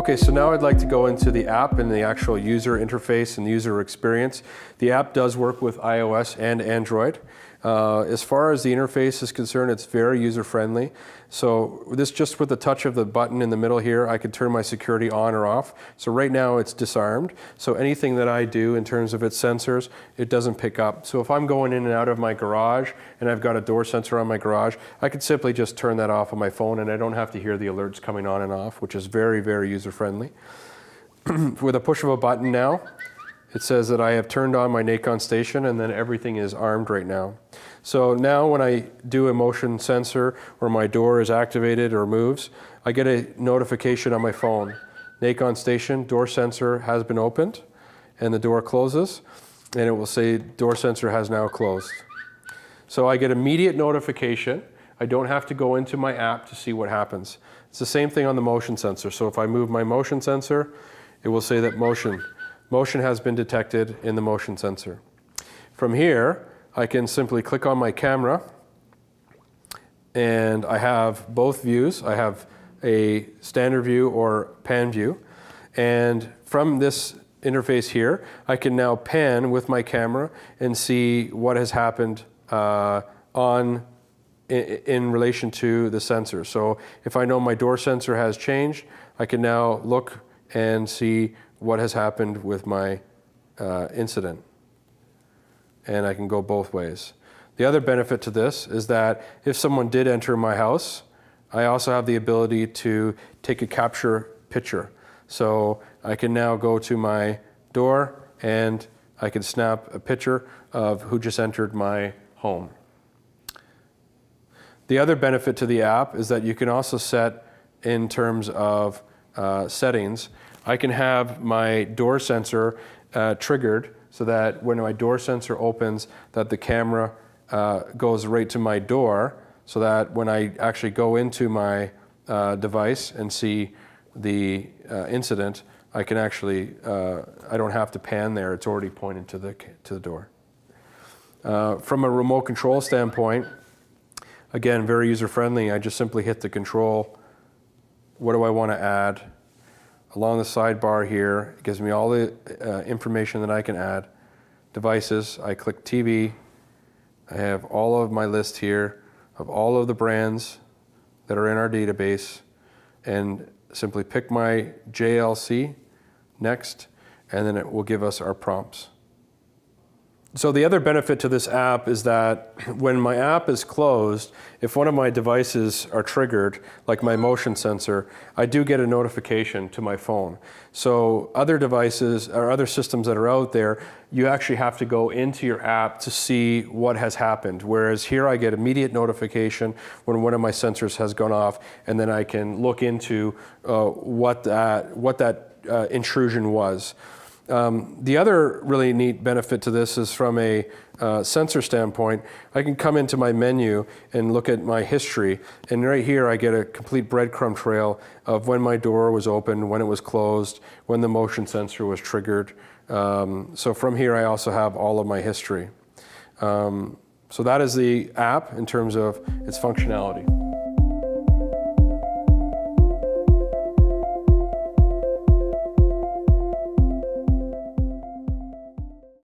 Okay, so now I'd like to go into the app and the actual user interface and user experience. The app does work with iOS and Android. As far as the interface is concerned, it's very user-friendly. So this, just with the touch of the button in the middle here, I can turn my security on or off. So right now it's disarmed. So anything that I do in terms of its sensors, it doesn't pick up. So if I'm going in and out of my garage and I've got a door sensor on my garage, I can simply just turn that off on my phone and I don't have to hear the alerts coming on and off, which is very, very user-friendly. With a push of a button now, it says that I have turned on my NECON station and then everything is armed right now. So now when I do a motion sensor or my door is activated or moves, I get a notification on my phone. NECON station, door sensor has been opened, and the door closes, and it will say door sensor has now closed. So I get immediate notification. I don't have to go into my app to see what happens. It's the same thing on the motion sensor. So if I move my motion sensor, it will say that motion has been detected in the motion sensor. From here, I can simply click on my camera and I have both views. I have a standard view or pan view. And from this interface here, I can now pan with my camera and see what has happened in relation to the sensor. So if I know my door sensor has changed, I can now look and see what has happened with my incident. And I can go both ways. The other benefit to this is that if someone did enter my house, I also have the ability to take a capture picture. So I can now go to my door and I can snap a picture of who just entered my home. The other benefit to the app is that you can also set in terms of settings. I can have my door sensor triggered so that when my door sensor opens, that the camera goes right to my door, so that when I actually go into my device and see the incident, I can actually, I don't have to pan there, it's already pointed to the door. From a remote control standpoint, again, very user-friendly. I just simply hit the control. What do I want to add? Along the sidebar here, it gives me all the information that I can add. Devices, I click TV. I have all of my list here of all of the brands that are in our database, and simply pick my JLC, next, and then it will give us our prompts. So the other benefit to this app is that when my app is closed, if one of my devices are triggered, like my motion sensor, I do get a notification to my phone. So other devices or other systems that are out there, you actually have to go into your app to see what has happened. Whereas here I get immediate notification when one of my sensors has gone off, and then I can look into what that intrusion was. The other really neat benefit to this is from a sensor standpoint. I can come into my menu and look at my history, and right here I get a complete breadcrumb trail of when my door was open, when it was closed, when the motion sensor was triggered. So from here I also have all of my history. So that is the app in terms of its functionality.